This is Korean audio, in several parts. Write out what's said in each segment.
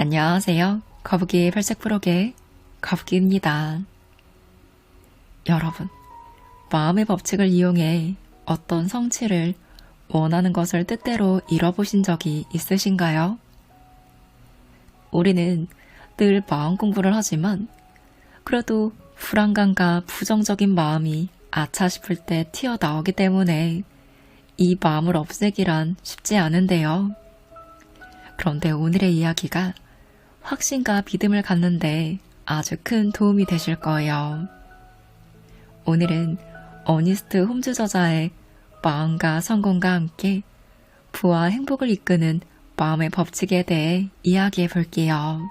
안녕하세요. 거북이 팔색부록의 거북이입니다. 여러분, 마음의 법칙을 이용해 어떤 성취를 원하는 것을 뜻대로 이뤄보신 적이 있으신가요? 우리는 늘 마음 공부를 하지만 그래도 불안감과 부정적인 마음이 아차 싶을 때 튀어나오기 때문에 이 마음을 없애기란 쉽지 않은데요. 그런데 오늘의 이야기가 확신과 믿음을 갖는데 아주 큰 도움이 되실 거예요. 오늘은 어니스트 홈즈 저자의 마음과 성공과 함께 부와 행복을 이끄는 마음의 법칙에 대해 이야기해 볼게요.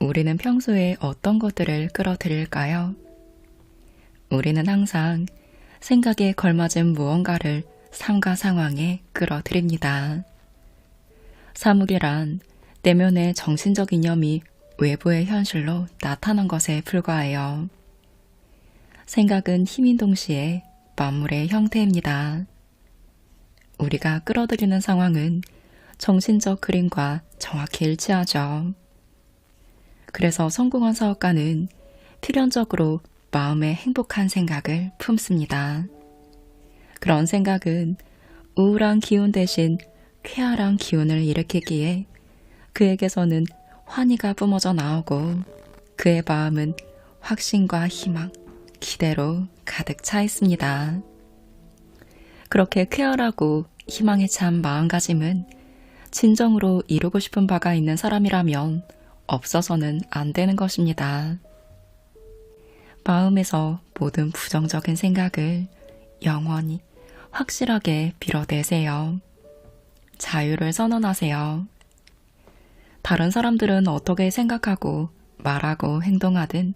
우리는 평소에 어떤 것들을 끌어들일까요? 우리는 항상 생각에 걸맞은 무언가를 삶과 상황에 끌어들입니다. 사물이란 내면의 정신적 이념이 외부의 현실로 나타난 것에 불과해요. 생각은 힘인 동시에 만물의 형태입니다. 우리가 끌어들이는 상황은 정신적 그림과 정확히 일치하죠. 그래서 성공한 사업가는 필연적으로 마음에 행복한 생각을 품습니다. 그런 생각은 우울한 기운 대신 쾌활한 기운을 일으키기에 그에게서는 환희가 뿜어져 나오고 그의 마음은 확신과 희망, 기대로 가득 차 있습니다. 그렇게 쾌활하고 희망에 찬 마음가짐은 진정으로 이루고 싶은 바가 있는 사람이라면 없어서는 안 되는 것입니다. 마음에서 모든 부정적인 생각을 영원히 확실하게 빌어내세요. 자유를 선언하세요. 다른 사람들은 어떻게 생각하고 말하고 행동하든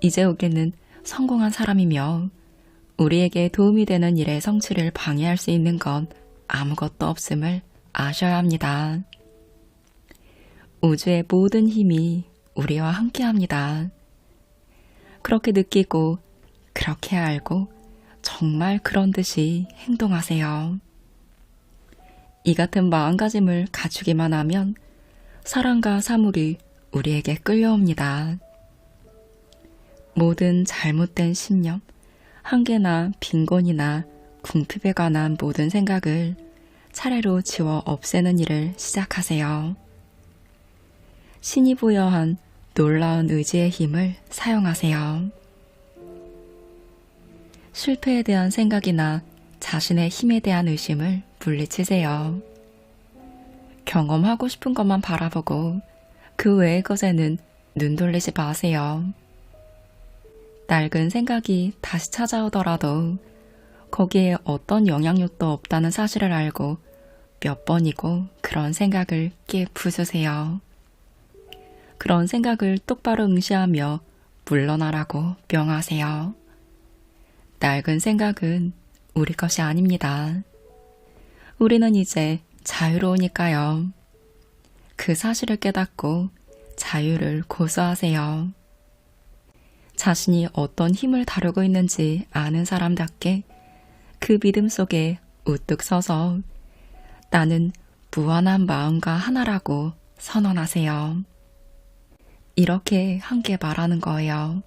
이제 우리는 성공한 사람이며 우리에게 도움이 되는 일의 성취를 방해할 수 있는 건 아무것도 없음을 아셔야 합니다. 우주의 모든 힘이 우리와 함께합니다. 그렇게 느끼고 그렇게 알고 정말 그런 듯이 행동하세요. 이 같은 마음가짐을 갖추기만 하면 사람과 사물이 우리에게 끌려옵니다. 모든 잘못된 신념, 한계나 빈곤이나 궁핍에 관한 모든 생각을 차례로 지워 없애는 일을 시작하세요. 신이 부여한 놀라운 의지의 힘을 사용하세요. 실패에 대한 생각이나 자신의 힘에 대한 의심을 물리치세요. 경험하고 싶은 것만 바라보고 그 외의 것에는 눈 돌리지 마세요. 낡은 생각이 다시 찾아오더라도 거기에 어떤 영향력도 없다는 사실을 알고 몇 번이고 그런 생각을 깨부수세요. 그런 생각을 똑바로 응시하며 물러나라고 명하세요. 낡은 생각은 우리 것이 아닙니다. 우리는 이제 자유로우니까요. 그 사실을 깨닫고 자유를 고수하세요. 자신이 어떤 힘을 다루고 있는지 아는 사람답게 그 믿음 속에 우뚝 서서 나는 무한한 마음과 하나라고 선언하세요. 이렇게 함께 말하는 거예요.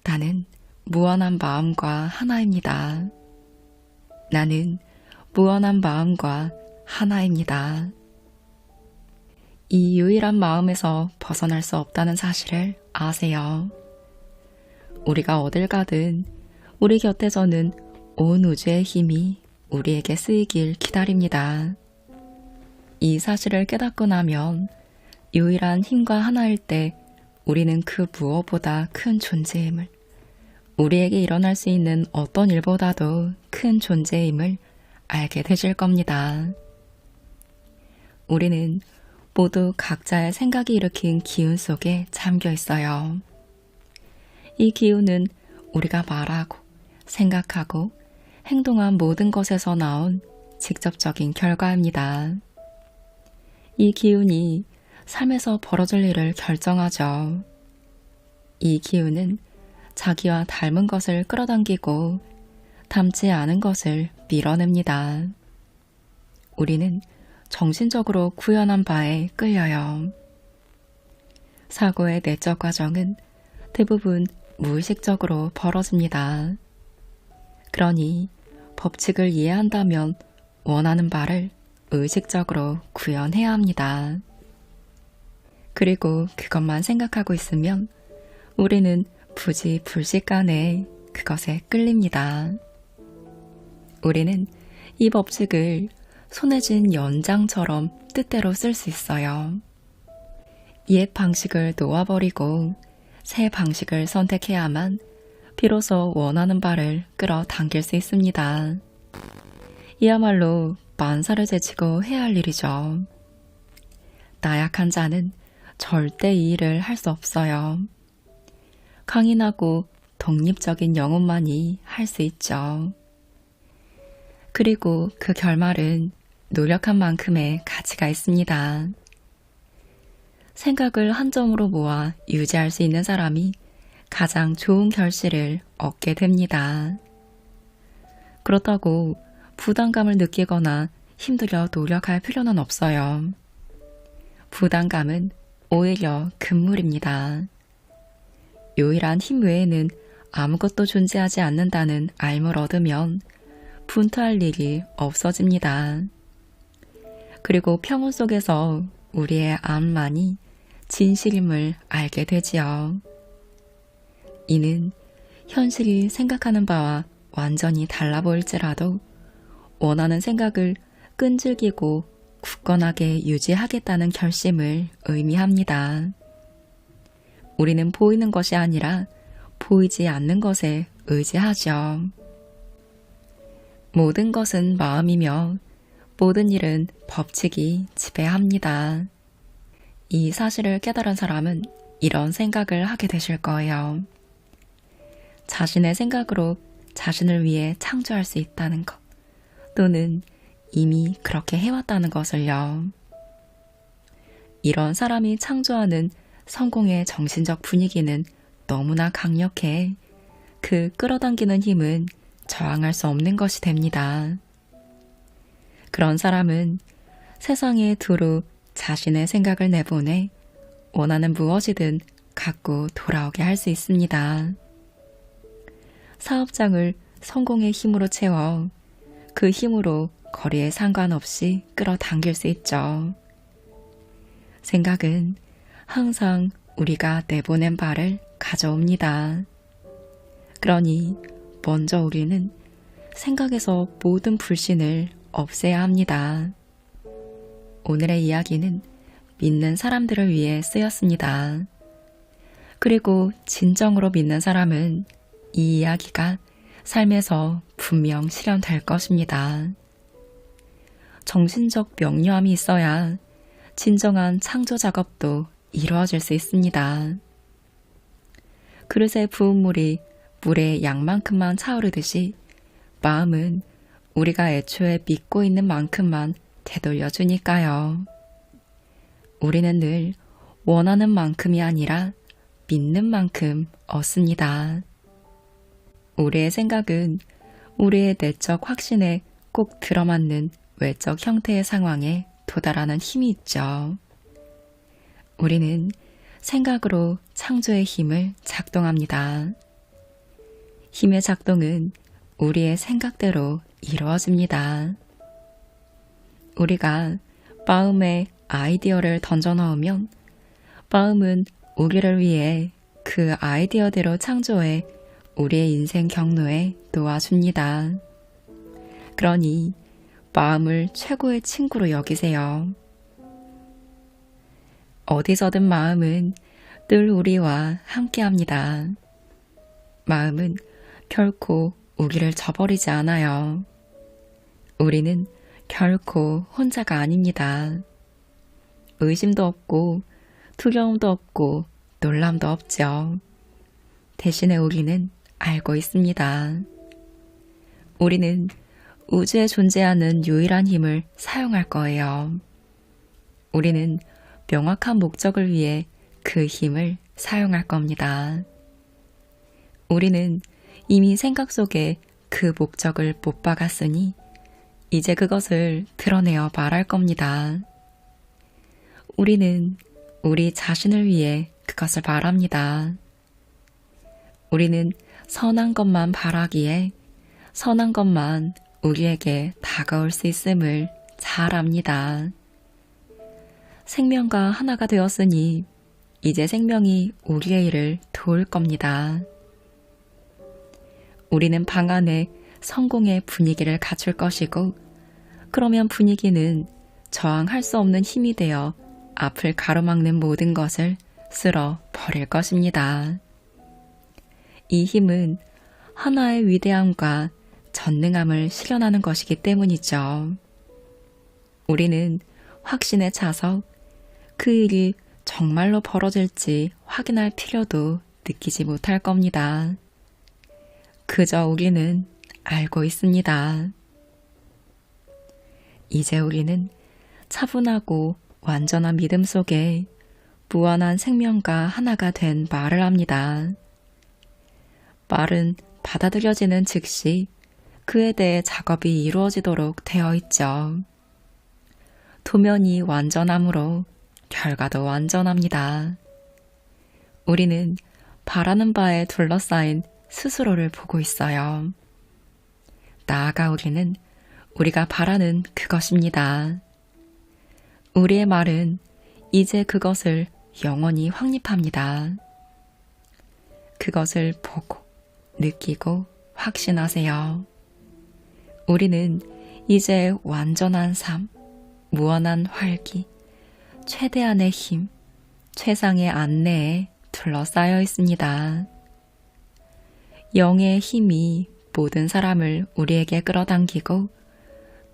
나는 무한한 마음과 하나입니다. 나는 무한한 마음과 하나입니다. 이 유일한 마음에서 벗어날 수 없다는 사실을 아세요. 우리가 어딜 가든 우리 곁에서는 온 우주의 힘이 우리에게 쓰이길 기다립니다. 이 사실을 깨닫고 나면 유일한 힘과 하나일 때 우리는 그 무엇보다 큰 존재임을, 우리에게 일어날 수 있는 어떤 일보다도 큰 존재임을 알게 되실 겁니다. 우리는 모두 각자의 생각이 일으킨 기운 속에 잠겨 있어요. 이 기운은 우리가 말하고 생각하고 행동한 모든 것에서 나온 직접적인 결과입니다. 이 기운이 삶에서 벌어질 일을 결정하죠. 이 기운은 자기와 닮은 것을 끌어당기고 닮지 않은 것을 밀어냅니다. 우리는 정신적으로 구현한 바에 끌려요. 사고의 내적 과정은 대부분 무의식적으로 벌어집니다. 그러니 법칙을 이해한다면 원하는 바를 의식적으로 구현해야 합니다. 그리고 그것만 생각하고 있으면 우리는 부지불식간에 그것에 끌립니다. 우리는 이 법칙을 손에 쥔 연장처럼 뜻대로 쓸 수 있어요. 옛 방식을 놓아버리고 새 방식을 선택해야만 비로소 원하는 바를 끌어당길 수 있습니다. 이야말로 만사를 제치고 해야 할 일이죠. 나약한 자는 절대 이 일을 할 수 없어요. 강인하고 독립적인 영혼만이 할 수 있죠. 그리고 그 결말은 노력한 만큼의 가치가 있습니다. 생각을 한 점으로 모아 유지할 수 있는 사람이 가장 좋은 결실을 얻게 됩니다. 그렇다고 부담감을 느끼거나 힘들여 노력할 필요는 없어요. 부담감은 오히려 금물입니다. 유일한 힘 외에는 아무것도 존재하지 않는다는 알물 얻으면 분투할 일이 없어집니다. 그리고 평온 속에서 우리의 암만이 진실임을 알게 되지요. 이는 현실이 생각하는 바와 완전히 달라 보일지라도 원하는 생각을 끈질기고 굳건하게 유지하겠다는 결심을 의미합니다. 우리는 보이는 것이 아니라 보이지 않는 것에 의지하죠. 모든 것은 마음이며 모든 일은 법칙이 지배합니다. 이 사실을 깨달은 사람은 이런 생각을 하게 되실 거예요. 자신의 생각으로 자신을 위해 창조할 수 있다는 것, 또는 이미 그렇게 해왔다는 것을요. 이런 사람이 창조하는 성공의 정신적 분위기는 너무나 강력해 그 끌어당기는 힘은 저항할 수 없는 것이 됩니다. 그런 사람은 세상에 두루 자신의 생각을 내보내 원하는 무엇이든 갖고 돌아오게 할 수 있습니다. 사업장을 성공의 힘으로 채워 그 힘으로 거리에 상관없이 끌어당길 수 있죠. 생각은 항상 우리가 내보낸 바를 가져옵니다. 그러니 먼저 우리는 생각에서 모든 불신을 없애야 합니다. 오늘의 이야기는 믿는 사람들을 위해 쓰였습니다. 그리고 진정으로 믿는 사람은 이 이야기가 삶에서 분명 실현될 것입니다. 정신적 명료함이 있어야 진정한 창조 작업도 이루어질 수 있습니다. 그릇에 부은 물이 물의 양만큼만 차오르듯이 마음은 우리가 애초에 믿고 있는 만큼만 되돌려주니까요. 우리는 늘 원하는 만큼이 아니라 믿는 만큼 얻습니다. 우리의 생각은 우리의 내적 확신에 꼭 들어맞는 외적 형태의 상황에 도달하는 힘이 있죠. 우리는 생각으로 창조의 힘을 작동합니다. 힘의 작동은 우리의 생각대로 이루어집니다. 우리가 마음에 아이디어를 던져 넣으면 마음은 우리를 위해 그 아이디어대로 창조해 우리의 인생 경로에 놓아줍니다. 그러니 마음을 최고의 친구로 여기세요. 어디서든 마음은 늘 우리와 함께합니다. 마음은 결코 우리를 저버리지 않아요. 우리는 결코 혼자가 아닙니다. 의심도 없고 두려움도 없고 놀람도 없죠. 대신에 우리는 알고 있습니다. 우리는 우주에 존재하는 유일한 힘을 사용할 거예요. 우리는 명확한 목적을 위해 그 힘을 사용할 겁니다. 우리는 이미 생각 속에 그 목적을 못 박았으니 이제 그것을 드러내어 말할 겁니다. 우리는 우리 자신을 위해 그것을 말합니다. 우리는 선한 것만 바라기에 선한 것만 우리에게 다가올 수 있음을 잘 압니다. 생명과 하나가 되었으니 이제 생명이 우리의 일을 도울 겁니다. 우리는 방 안에 성공의 분위기를 갖출 것이고, 그러면 분위기는 저항할 수 없는 힘이 되어 앞을 가로막는 모든 것을 쓸어 버릴 것입니다. 이 힘은 하나의 위대함과 전능함을 실현하는 것이기 때문이죠. 우리는 확신에 차서 그 일이 정말로 벌어질지 확인할 필요도 느끼지 못할 겁니다. 그저 우리는 알고 있습니다. 이제 우리는 차분하고 완전한 믿음 속에 무한한 생명과 하나가 된 말을 합니다. 말은 받아들여지는 즉시 그에 대해 작업이 이루어지도록 되어 있죠. 도면이 완전함으로 결과도 완전합니다. 우리는 바라는 바에 둘러싸인 스스로를 보고 있어요. 나아가 우리는 우리가 바라는 그것입니다. 우리의 말은 이제 그것을 영원히 확립합니다. 그것을 보고 느끼고 확신하세요. 우리는 이제 완전한 삶, 무한한 활기, 최대한의 힘, 최상의 안내에 둘러싸여 있습니다. 영의 힘이 모든 사람을 우리에게 끌어당기고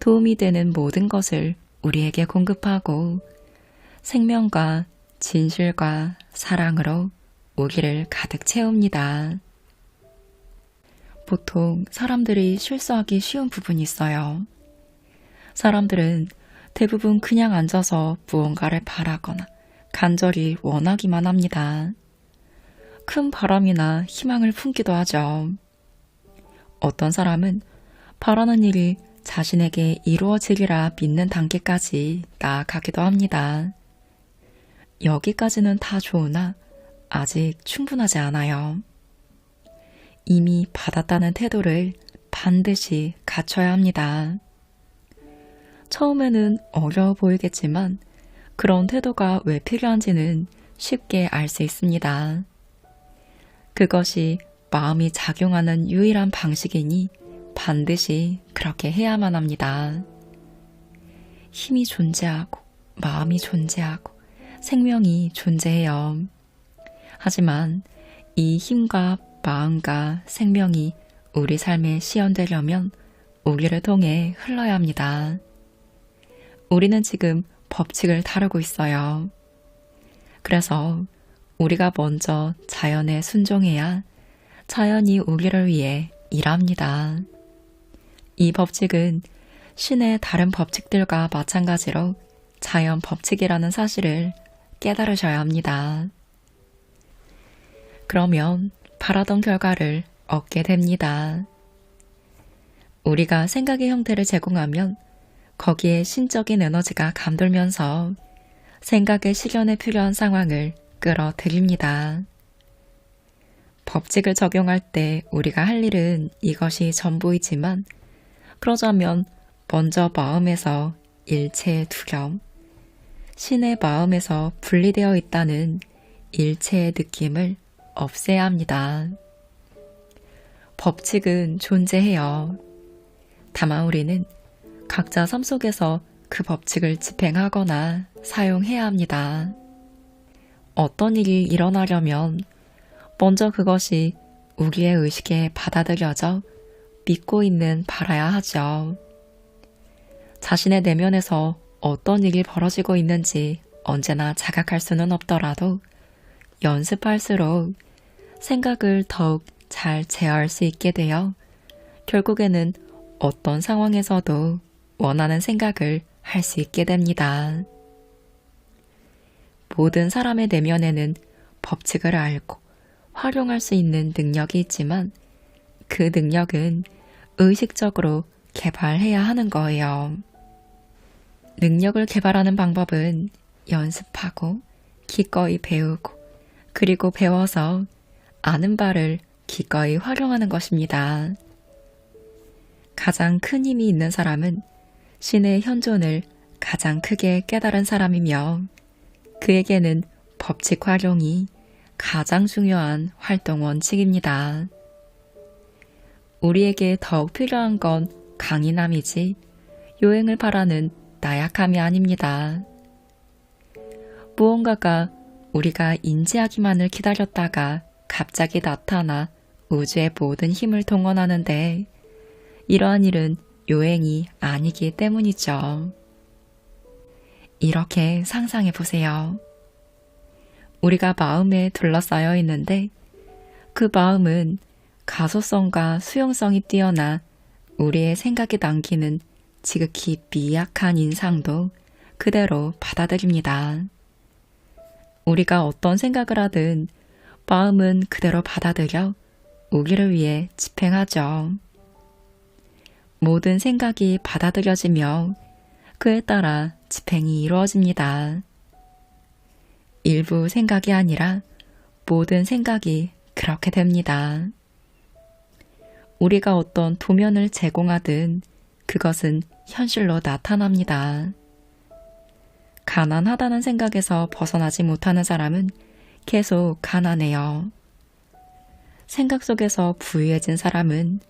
도움이 되는 모든 것을 우리에게 공급하고 생명과 진실과 사랑으로 우리를 가득 채웁니다. 보통 사람들이 실수하기 쉬운 부분이 있어요. 사람들은 대부분 그냥 앉아서 무언가를 바라거나 간절히 원하기만 합니다. 큰 바람이나 희망을 품기도 하죠. 어떤 사람은 바라는 일이 자신에게 이루어지리라 믿는 단계까지 나아가기도 합니다. 여기까지는 다 좋으나 아직 충분하지 않아요. 이미 받았다는 태도를 반드시 갖춰야 합니다. 처음에는 어려워 보이겠지만 그런 태도가 왜 필요한지는 쉽게 알 수 있습니다. 그것이 마음이 작용하는 유일한 방식이니 반드시 그렇게 해야만 합니다. 힘이 존재하고 마음이 존재하고 생명이 존재해요. 하지만 이 힘과 마음과 생명이 우리 삶에 시연되려면 우리를 통해 흘러야 합니다. 우리는 지금 법칙을 다루고 있어요. 그래서 우리가 먼저 자연에 순종해야 자연이 우리를 위해 일합니다. 이 법칙은 신의 다른 법칙들과 마찬가지로 자연 법칙이라는 사실을 깨달으셔야 합니다. 그러면 바라던 결과를 얻게 됩니다. 우리가 생각의 형태를 제공하면 거기에 신적인 에너지가 감돌면서 생각의 실현에 필요한 상황을 끌어들입니다. 법칙을 적용할 때 우리가 할 일은 이것이 전부이지만 그러자면 먼저 마음에서 일체의 두려움, 신의 마음에서 분리되어 있다는 일체의 느낌을 없애야 합니다. 법칙은 존재해요. 다만 우리는 각자 삶 속에서 그 법칙을 집행하거나 사용해야 합니다. 어떤 일이 일어나려면 먼저 그것이 우리의 의식에 받아들여져 믿고 있는 바라야 하죠. 자신의 내면에서 어떤 일이 벌어지고 있는지 언제나 자각할 수는 없더라도 연습할수록 생각을 더욱 잘 제어할 수 있게 되어 결국에는 어떤 상황에서도 원하는 생각을 할 수 있게 됩니다. 모든 사람의 내면에는 법칙을 알고 활용할 수 있는 능력이 있지만 그 능력은 의식적으로 개발해야 하는 거예요. 능력을 개발하는 방법은 연습하고 기꺼이 배우고 그리고 배워서 아는 바를 기꺼이 활용하는 것입니다. 가장 큰 힘이 있는 사람은 신의 현존을 가장 크게 깨달은 사람이며 그에게는 법칙 활용이 가장 중요한 활동 원칙입니다. 우리에게 더욱 필요한 건 강인함이지 요행을 바라는 나약함이 아닙니다. 무언가가 우리가 인지하기만을 기다렸다가 갑자기 나타나 우주의 모든 힘을 동원하는데 이러한 일은 요행이 아니기 때문이죠. 이렇게 상상해 보세요. 우리가 마음에 둘러싸여 있는데 그 마음은 가소성과 수용성이 뛰어나 우리의 생각이 남기는 지극히 미약한 인상도 그대로 받아들입니다. 우리가 어떤 생각을 하든 마음은 그대로 받아들여 우리를 위해 집행하죠. 모든 생각이 받아들여지며 그에 따라 집행이 이루어집니다. 일부 생각이 아니라 모든 생각이 그렇게 됩니다. 우리가 어떤 도면을 제공하든 그것은 현실로 나타납니다. 가난하다는 생각에서 벗어나지 못하는 사람은 계속 가난해요. 생각 속에서 부유해진 사람은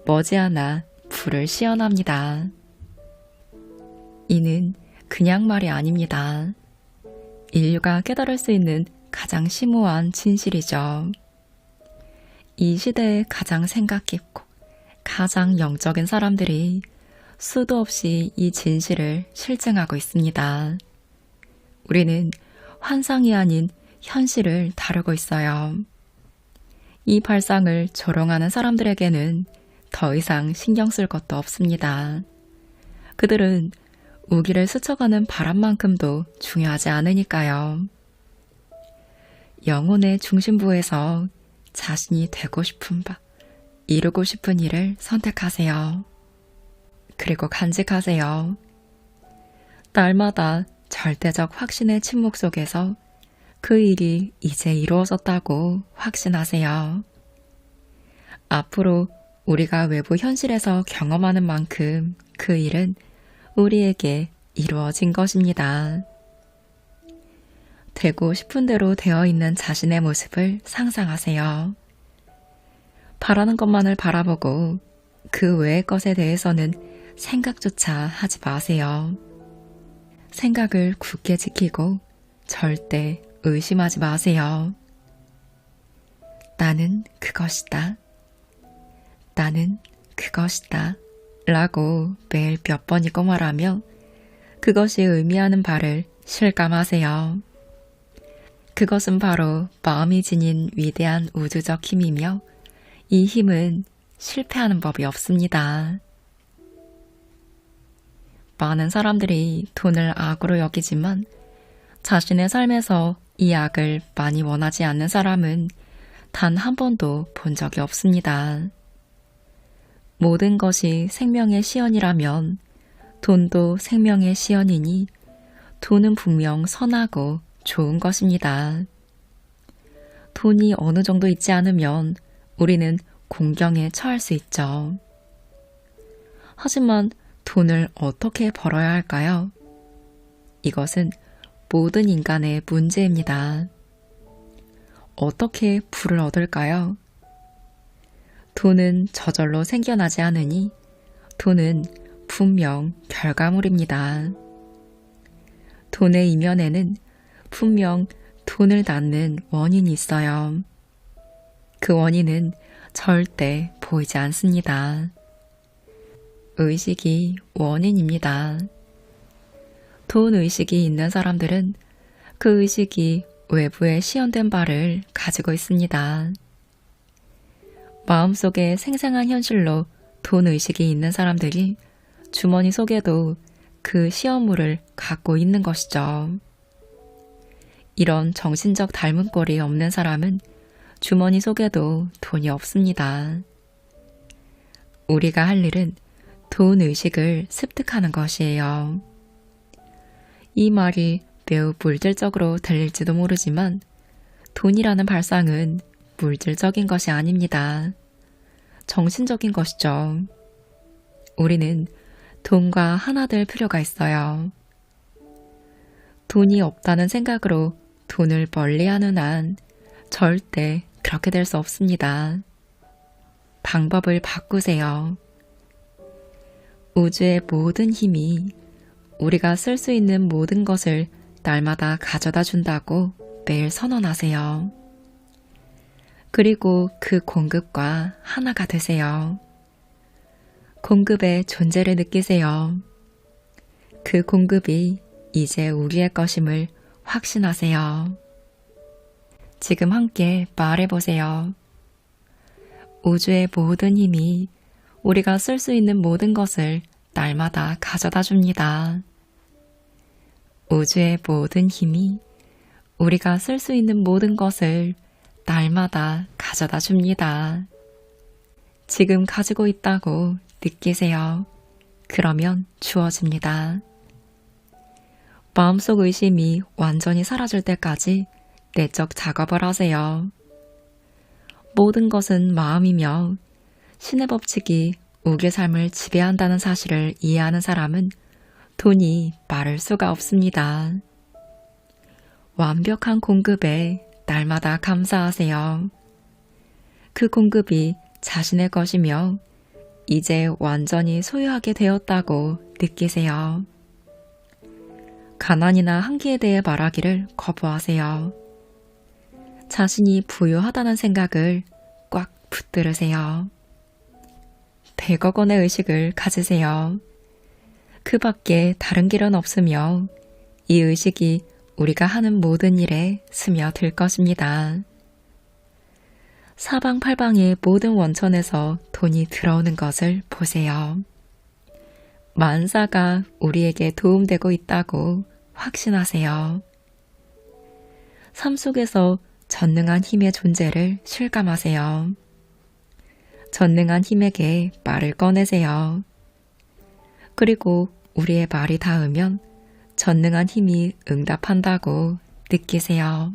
머지않아 부를 시연합니다. 이는 그냥 말이 아닙니다. 인류가 깨달을 수 있는 가장 심오한 진실이죠. 이 시대에 가장 생각 깊고 가장 영적인 사람들이 수도 없이 이 진실을 실증하고 있습니다. 우리는 환상이 아닌 현실을 다루고 있어요. 이 발상을 조롱하는 사람들에게는 더 이상 신경 쓸 것도 없습니다. 그들은 우기를 스쳐가는 바람만큼도 중요하지 않으니까요. 영혼의 중심부에서 자신이 되고 싶은 바, 이루고 싶은 일을 선택하세요. 그리고 간직하세요. 날마다 절대적 확신의 침묵 속에서 그 일이 이제 이루어졌다고 확신하세요. 앞으로 우리가 외부 현실에서 경험하는 만큼 그 일은 우리에게 이루어진 것입니다. 되고 싶은 대로 되어 있는 자신의 모습을 상상하세요. 바라는 것만을 바라보고 그 외의 것에 대해서는 생각조차 하지 마세요. 생각을 굳게 지키고 절대 의심하지 마세요. 나는 그것이다. 나는 그것이다. 라고 매일 몇 번이고 말하며 그것이 의미하는 바를 실감하세요. 그것은 바로 마음이 지닌 위대한 우주적 힘이며 이 힘은 실패하는 법이 없습니다. 많은 사람들이 돈을 악으로 여기지만 자신의 삶에서 이 악을 많이 원하지 않는 사람은 단 한 번도 본 적이 없습니다. 모든 것이 생명의 시연이라면 돈도 생명의 시연이니 돈은 분명 선하고 좋은 것입니다. 돈이 어느 정도 있지 않으면 우리는 공경에 처할 수 있죠. 하지만 돈을 어떻게 벌어야 할까요? 이것은 모든 인간의 문제입니다. 어떻게 부를 얻을까요? 돈은 저절로 생겨나지 않으니 돈은 분명 결과물입니다. 돈의 이면에는 분명 돈을 낳는 원인이 있어요. 그 원인은 절대 보이지 않습니다. 의식이 원인입니다. 돈 의식이 있는 사람들은 그 의식이 외부에 시연된 바를 가지고 있습니다. 마음속에 생생한 현실로 돈 의식이 있는 사람들이 주머니 속에도 그 시험물을 갖고 있는 것이죠. 이런 정신적 닮은 꼴이 없는 사람은 주머니 속에도 돈이 없습니다. 우리가 할 일은 돈 의식을 습득하는 것이에요. 이 말이 매우 물질적으로 들릴지도 모르지만 돈이라는 발상은 물질적인 것이 아닙니다. 정신적인 것이죠. 우리는 돈과 하나 될 필요가 있어요. 돈이 없다는 생각으로 돈을 멀리하는 한 절대 그렇게 될 수 없습니다. 방법을 바꾸세요. 우주의 모든 힘이 우리가 쓸 수 있는 모든 것을 날마다 가져다 준다고 매일 선언하세요. 그리고 그 공급과 하나가 되세요. 공급의 존재를 느끼세요. 그 공급이 이제 우리의 것임을 확신하세요. 지금 함께 말해보세요. 우주의 모든 힘이 우리가 쓸 수 있는 모든 것을 날마다 가져다 줍니다. 우주의 모든 힘이 우리가 쓸 수 있는 모든 것을 날마다 가져다 줍니다. 지금 가지고 있다고 느끼세요. 그러면 주어집니다. 마음속 의심이 완전히 사라질 때까지 내적 작업을 하세요. 모든 것은 마음이며 신의 법칙이 우리의 삶을 지배한다는 사실을 이해하는 사람은 돈이 마를 수가 없습니다. 완벽한 공급에 날마다 감사하세요. 그 공급이 자신의 것이며 이제 완전히 소유하게 되었다고 느끼세요. 가난이나 한계에 대해 말하기를 거부하세요. 자신이 부유하다는 생각을 꽉 붙들으세요. 100억 원의 의식을 가지세요. 그 밖에 다른 길은 없으며 이 의식이 우리가 하는 모든 일에 스며들 것입니다. 사방팔방의 모든 원천에서 돈이 들어오는 것을 보세요. 만사가 우리에게 도움되고 있다고 확신하세요. 삶 속에서 전능한 힘의 존재를 실감하세요. 전능한 힘에게 말을 꺼내세요. 그리고 우리의 말이 닿으면 전능한 힘이 응답한다고 느끼세요.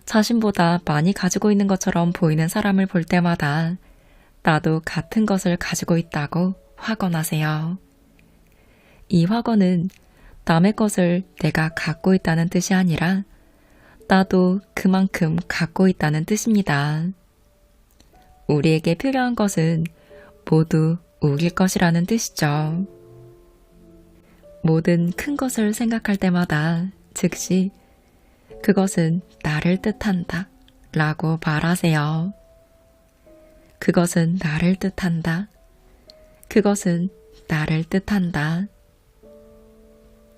자신보다 많이 가지고 있는 것처럼 보이는 사람을 볼 때마다 나도 같은 것을 가지고 있다고 확언하세요. 이 확언은 남의 것을 내가 갖고 있다는 뜻이 아니라 나도 그만큼 갖고 있다는 뜻입니다. 우리에게 필요한 것은 모두 우리 것이라는 뜻이죠. 모든 큰 것을 생각할 때마다 즉시 그것은 나를 뜻한다 라고 말하세요. 그것은 나를 뜻한다. 그것은 나를 뜻한다.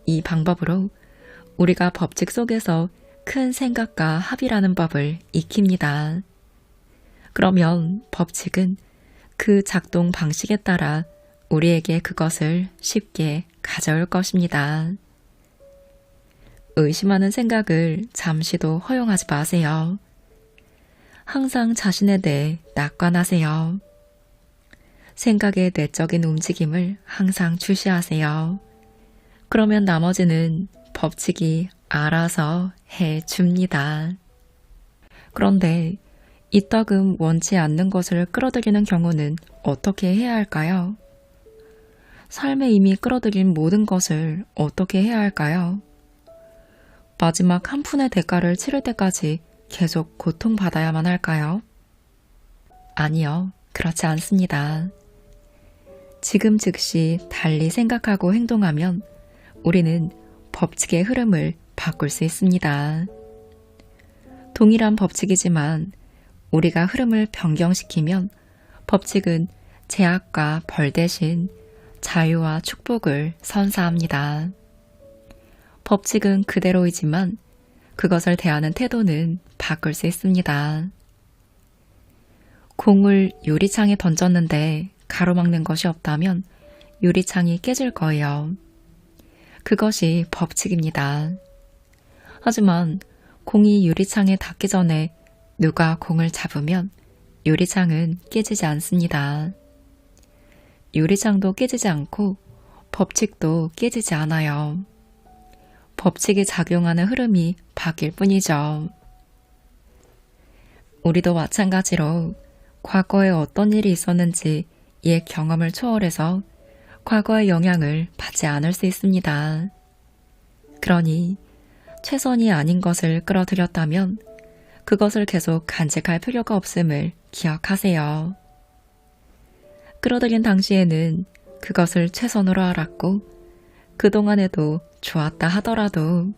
이 방법으로 우리가 법칙 속에서 큰 생각과 합이라는 법을 익힙니다. 그러면 법칙은 그 작동 방식에 따라 우리에게 그것을 쉽게 가져올 것입니다. 의심하는 생각을 잠시도 허용하지 마세요. 항상 자신에 대해 낙관하세요. 생각의 내적인 움직임을 항상 주시하세요. 그러면 나머지는 법칙이 알아서 해줍니다. 그런데 이따금 원치 않는 것을 끌어들이는 경우는 어떻게 해야 할까요? 삶에 이미 끌어들인 모든 것을 어떻게 해야 할까요? 마지막 한 푼의 대가를 치를 때까지 계속 고통받아야만 할까요? 아니요, 그렇지 않습니다. 지금 즉시 달리 생각하고 행동하면 우리는 법칙의 흐름을 바꿀 수 있습니다. 동일한 법칙이지만 우리가 흐름을 변경시키면 법칙은 제약과 벌 대신 자유와 축복을 선사합니다. 법칙은 그대로이지만 그것을 대하는 태도는 바꿀 수 있습니다. 공을 유리창에 던졌는데 가로막는 것이 없다면 유리창이 깨질 거예요. 그것이 법칙입니다. 하지만 공이 유리창에 닿기 전에 누가 공을 잡으면 유리창은 깨지지 않습니다. 유리창도 깨지지 않고 법칙도 깨지지 않아요. 법칙이 작용하는 흐름이 바뀔 뿐이죠. 우리도 마찬가지로 과거에 어떤 일이 있었는지 옛 경험을 초월해서 과거의 영향을 받지 않을 수 있습니다. 그러니 최선이 아닌 것을 끌어들였다면 그것을 계속 간직할 필요가 없음을 기억하세요. 끌어들인 당시에는 그것을 최선으로 알았고 그동안에도 좋았다 하더라도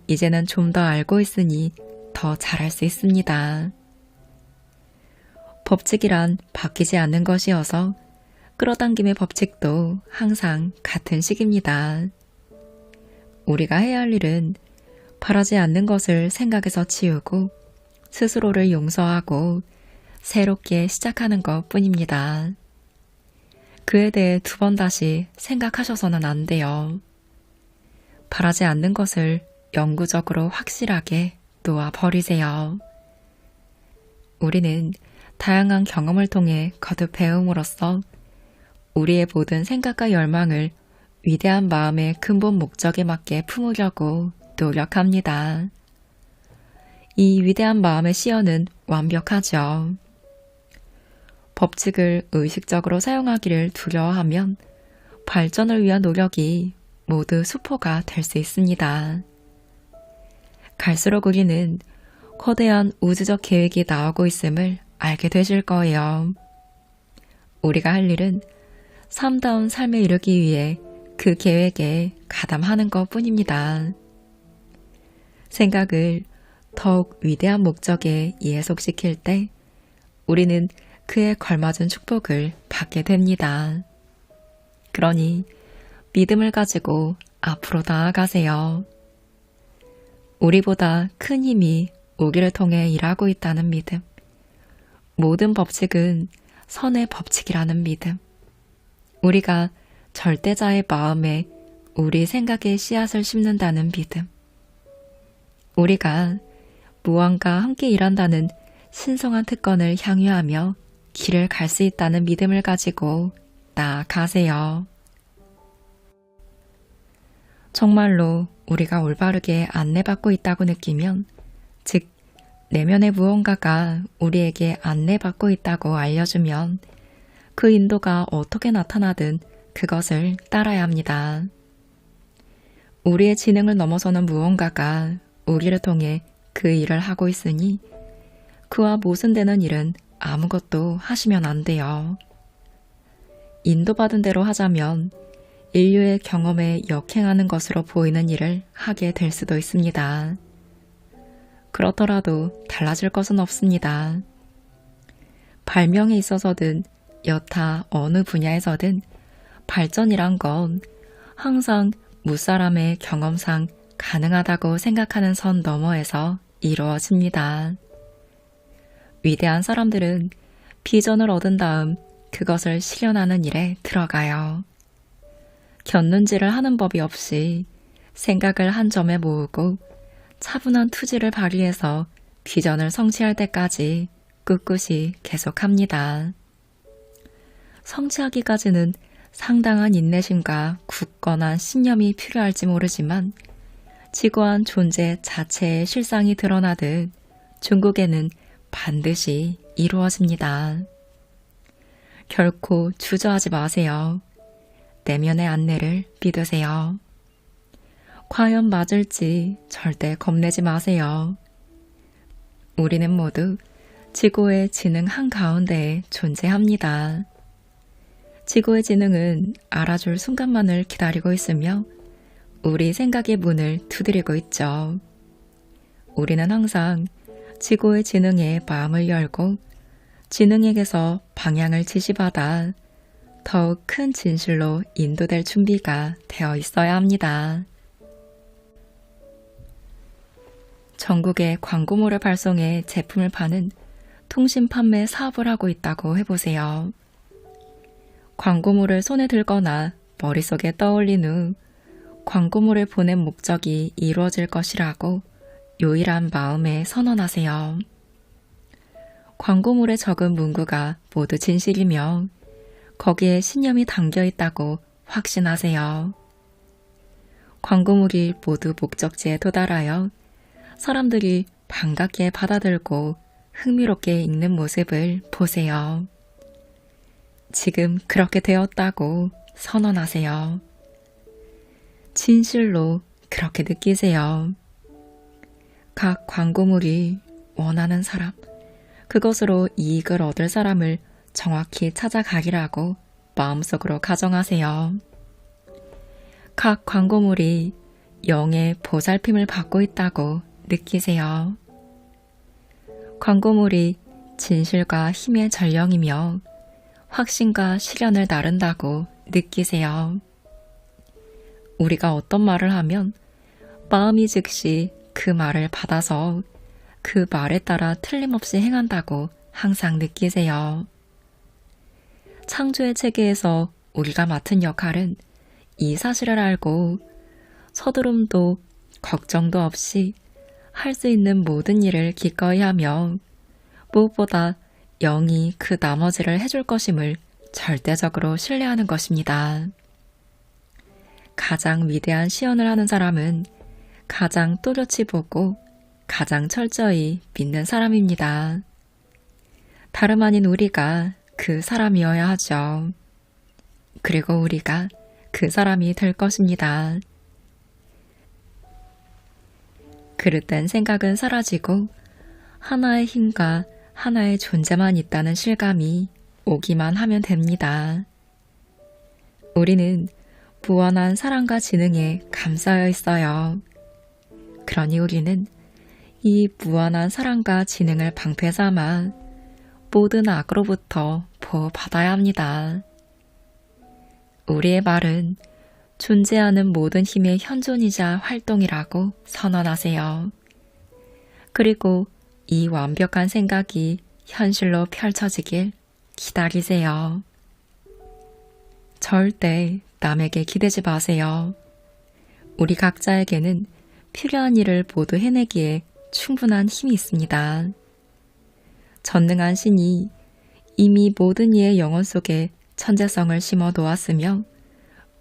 이제는 좀 더 알고 있으니 더 잘할 수 있습니다. 법칙이란 바뀌지 않는 것이어서 끌어당김의 법칙도 항상 같은 식입니다. 우리가 해야 할 일은 바라지 않는 것을 생각에서 치우고 스스로를 용서하고 새롭게 시작하는 것 뿐입니다. 그에 대해 두 번 다시 생각하셔서는 안 돼요. 바라지 않는 것을 영구적으로 확실하게 놓아 버리세요. 우리는 다양한 경험을 통해 거듭 배움으로써 우리의 모든 생각과 열망을 위대한 마음의 근본 목적에 맞게 품으려고 노력합니다. 이 위대한 마음의 시연은 완벽하죠. 법칙을 의식적으로 사용하기를 두려워하면 발전을 위한 노력이 모두 수포가 될 수 있습니다. 갈수록 우리는 거대한 우주적 계획이 나오고 있음을 알게 되실 거예요. 우리가 할 일은 삶다운 삶에 이르기 위해 그 계획에 가담하는 것 뿐입니다. 생각을 더욱 위대한 목적에 예속시킬 때 우리는 그에 걸맞은 축복을 받게 됩니다. 그러니 믿음을 가지고 앞으로 나아가세요. 우리보다 큰 힘이 우리를 통해 일하고 있다는 믿음. 모든 법칙은 선의 법칙이라는 믿음. 우리가 절대자의 마음에 우리 생각의 씨앗을 심는다는 믿음. 우리가 무언가 함께 일한다는 신성한 특권을 향유하며 길을 갈 수 있다는 믿음을 가지고 나아가세요. 정말로 우리가 올바르게 안내받고 있다고 느끼면, 즉 내면의 무언가가 우리에게 안내받고 있다고 알려주면 그 인도가 어떻게 나타나든 그것을 따라야 합니다. 우리의 지능을 넘어서는 무언가가 우리를 통해 그 일을 하고 있으니 그와 모순되는 일은 아무것도 하시면 안 돼요. 인도받은 대로 하자면 인류의 경험에 역행하는 것으로 보이는 일을 하게 될 수도 있습니다. 그렇더라도 달라질 것은 없습니다. 발명에 있어서든 여타 어느 분야에서든 발전이란 건 항상 무사람의 경험상 가능하다고 생각하는 선 너머에서 이루어집니다. 위대한 사람들은 비전을 얻은 다음 그것을 실현하는 일에 들어가요. 곁눈질을 하는 법이 없이 생각을 한 점에 모으고 차분한 투지를 발휘해서 비전을 성취할 때까지 꿋꿋이 계속합니다. 성취하기까지는 상당한 인내심과 굳건한 신념이 필요할지 모르지만 지고한 존재 자체의 실상이 드러나듯 중국에는 반드시 이루어집니다. 결코 주저하지 마세요. 내면의 안내를 믿으세요. 과연 맞을지 절대 겁내지 마세요. 우리는 모두 지구의 지능 한가운데에 존재합니다. 지구의 지능은 알아줄 순간만을 기다리고 있으며 우리 생각의 문을 두드리고 있죠. 우리는 항상 지구의 지능에 마음을 열고 지능에게서 방향을 지시받아 더욱 큰 진실로 인도될 준비가 되어 있어야 합니다. 전국에 광고물을 발송해 제품을 파는 통신 판매 사업을 하고 있다고 해보세요. 광고물을 손에 들거나 머릿속에 떠올린 후 광고물을 보낸 목적이 이루어질 것이라고 요일한 마음에 선언하세요. 광고물에 적은 문구가 모두 진실이며 거기에 신념이 담겨 있다고 확신하세요. 광고물이 모두 목적지에 도달하여 사람들이 반갑게 받아들고 흥미롭게 읽는 모습을 보세요. 지금 그렇게 되었다고 선언하세요. 진실로 그렇게 느끼세요. 각 광고물이 원하는 사람, 그것으로 이익을 얻을 사람을 정확히 찾아가기라고 마음속으로 가정하세요. 각 광고물이 영의 보살핌을 받고 있다고 느끼세요. 광고물이 진실과 힘의 전령이며 확신과 실현을 나른다고 느끼세요. 우리가 어떤 말을 하면 마음이 즉시 그 말을 받아서 그 말에 따라 틀림없이 행한다고 항상 느끼세요. 창조의 체계에서 우리가 맡은 역할은 이 사실을 알고 서두름도 걱정도 없이 할 수 있는 모든 일을 기꺼이 하며 무엇보다 영이 그 나머지를 해줄 것임을 절대적으로 신뢰하는 것입니다. 가장 위대한 시연을 하는 사람은 가장 또렷이 보고 가장 철저히 믿는 사람입니다. 다름 아닌 우리가 그 사람이어야 하죠. 그리고 우리가 그 사람이 될 것입니다. 그릇된 생각은 사라지고 하나의 힘과 하나의 존재만 있다는 실감이 오기만 하면 됩니다. 우리는 무한한 사랑과 지능에 감싸여 있어요. 그러니 우리는 이 무한한 사랑과 지능을 방패 삼아 모든 악으로부터 보호받아야 합니다. 우리의 말은 존재하는 모든 힘의 현존이자 활동이라고 선언하세요. 그리고 이 완벽한 생각이 현실로 펼쳐지길 기다리세요. 절대 남에게 기대지 마세요. 우리 각자에게는 필요한 일을 모두 해내기에 충분한 힘이 있습니다. 전능한 신이 이미 모든 이의 영혼 속에 천재성을 심어 놓았으며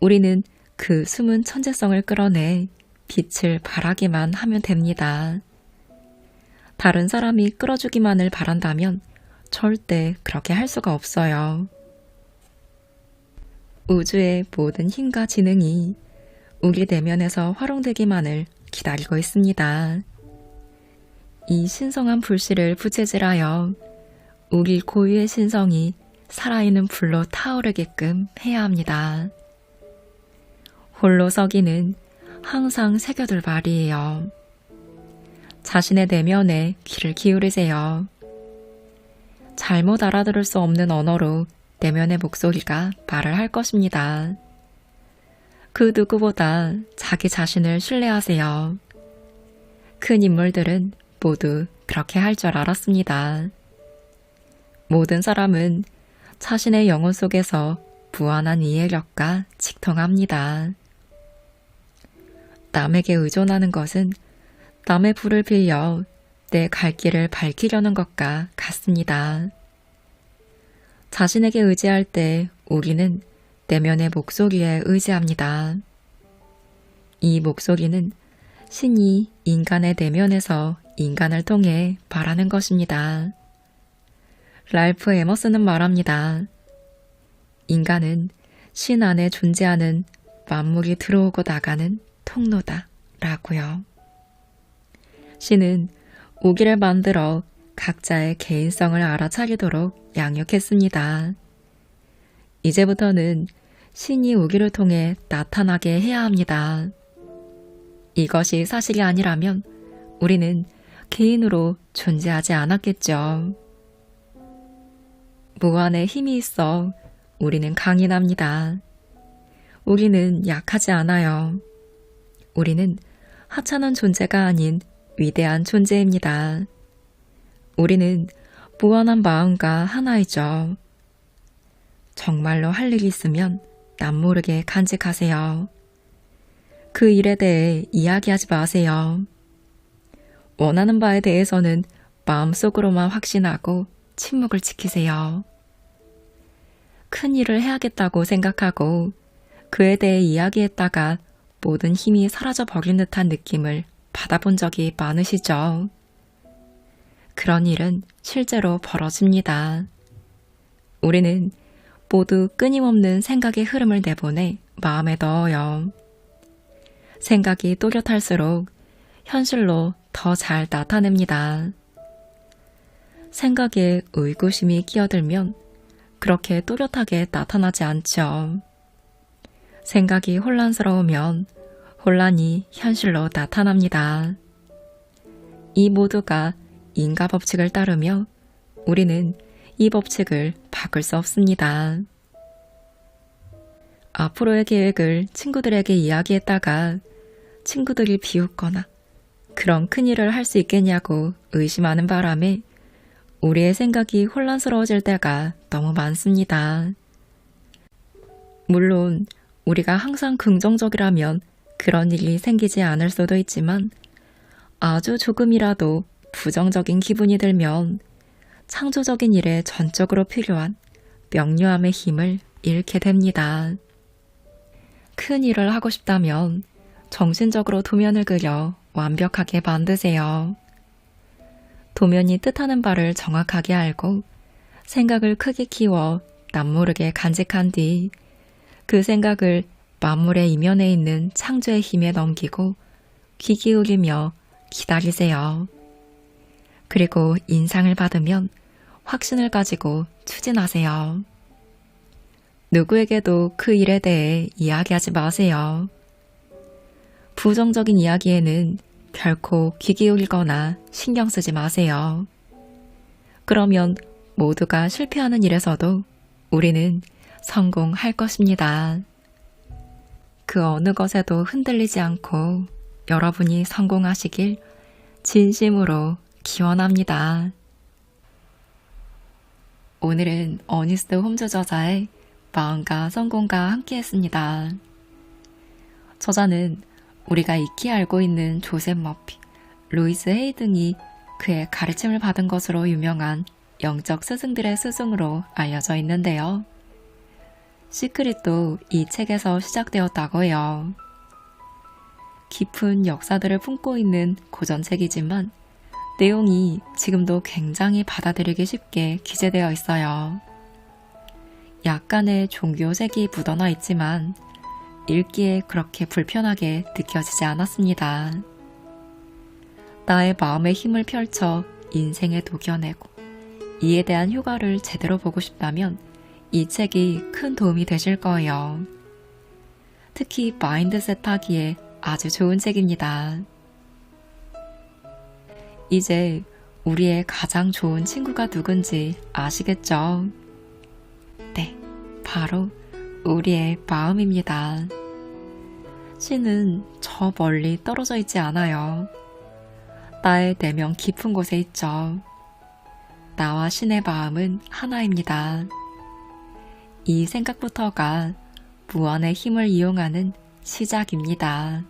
우리는 그 숨은 천재성을 끌어내 빛을 발하기만 하면 됩니다. 다른 사람이 끌어주기만을 바란다면 절대 그렇게 할 수가 없어요. 우주의 모든 힘과 지능이 우리 내면에서 활용되기만을 기다리고 있습니다. 이 신성한 불씨를 부채질하여 우리 고유의 신성이 살아있는 불로 타오르게끔 해야 합니다. 홀로 서기는 항상 새겨둘 말이에요. 자신의 내면에 귀를 기울이세요. 잘못 알아들을 수 없는 언어로 내면의 목소리가 말을 할 것입니다. 그 누구보다 자기 자신을 신뢰하세요. 큰 인물들은 모두 그렇게 할 줄 알았습니다. 모든 사람은 자신의 영혼 속에서 무한한 이해력과 직통합니다. 남에게 의존하는 것은 남의 불을 빌려 내 갈 길을 밝히려는 것과 같습니다. 자신에게 의지할 때 우리는 내면의 목소리에 의지합니다. 이 목소리는 신이 인간의 내면에서 인간을 통해 말하는 것입니다. 랄프 에머슨은 말합니다. 인간은 신 안에 존재하는 만물이 들어오고 나가는 통로다 라고요. 신은 우기를 만들어 각자의 개인성을 알아차리도록 양육했습니다. 이제부터는 신이 우기를 통해 나타나게 해야 합니다. 이것이 사실이 아니라면 우리는 개인으로 존재하지 않았겠죠. 무한의 힘이 있어 우리는 강인합니다. 우리는 약하지 않아요. 우리는 하찮은 존재가 아닌 위대한 존재입니다. 우리는 무한한 마음과 하나이죠. 정말로 할 일이 있으면 남모르게 간직하세요. 그 일에 대해 이야기하지 마세요. 원하는 바에 대해서는 마음속으로만 확신하고 침묵을 지키세요. 큰 일을 해야겠다고 생각하고 그에 대해 이야기했다가 모든 힘이 사라져 버린 듯한 느낌을 받아본 적이 많으시죠? 그런 일은 실제로 벌어집니다. 우리는 모두 끊임없는 생각의 흐름을 내보내 마음에 넣어요. 생각이 또렷할수록 현실로 더 잘 나타냅니다. 생각에 의구심이 끼어들면 그렇게 또렷하게 나타나지 않죠. 생각이 혼란스러우면 혼란이 현실로 나타납니다. 이 모두가 인과 법칙을 따르며 우리는 이 법칙을 바꿀 수 없습니다. 앞으로의 계획을 친구들에게 이야기했다가 친구들이 비웃거나 그런 큰일을 할 수 있겠냐고 의심하는 바람에 우리의 생각이 혼란스러워질 때가 너무 많습니다. 물론 우리가 항상 긍정적이라면 그런 일이 생기지 않을 수도 있지만 아주 조금이라도 부정적인 기분이 들면 창조적인 일에 전적으로 필요한 명료함의 힘을 잃게 됩니다. 큰 일을 하고 싶다면 정신적으로 도면을 그려 완벽하게 만드세요. 도면이 뜻하는 바를 정확하게 알고 생각을 크게 키워 남모르게 간직한 뒤 그 생각을 만물의 이면에 있는 창조의 힘에 넘기고 귀 기울이며 기다리세요. 그리고 인상을 받으면 확신을 가지고 추진하세요. 누구에게도 그 일에 대해 이야기하지 마세요. 부정적인 이야기에는 결코 귀 기울이거나 신경 쓰지 마세요. 그러면 모두가 실패하는 일에서도 우리는 성공할 것입니다. 그 어느 것에도 흔들리지 않고 여러분이 성공하시길 진심으로 기원합니다. 오늘은 어니스트 홈즈 저자의 마음과 성공과 함께 했습니다. 저자는 우리가 익히 알고 있는 조셉 머피, 루이스 헤이 등이 그의 가르침을 받은 것으로 유명한 영적 스승들의 스승으로 알려져 있는데요. 시크릿도 이 책에서 시작되었다고 해요. 깊은 역사들을 품고 있는 고전책이지만 내용이 지금도 굉장히 받아들이기 쉽게 기재되어 있어요. 약간의 종교색이 묻어나 있지만 읽기에 그렇게 불편하게 느껴지지 않았습니다. 나의 마음의 힘을 펼쳐 인생에 녹여내고 이에 대한 효과를 제대로 보고 싶다면 이 책이 큰 도움이 되실 거예요. 특히 마인드셋 하기에 아주 좋은 책입니다. 이제 우리의 가장 좋은 친구가 누군지 아시겠죠? 네, 바로 우리의 마음입니다. 신은 저 멀리 떨어져 있지 않아요. 나의 내면 깊은 곳에 있죠. 나와 신의 마음은 하나입니다. 이 생각부터가 무한의 힘을 이용하는 시작입니다.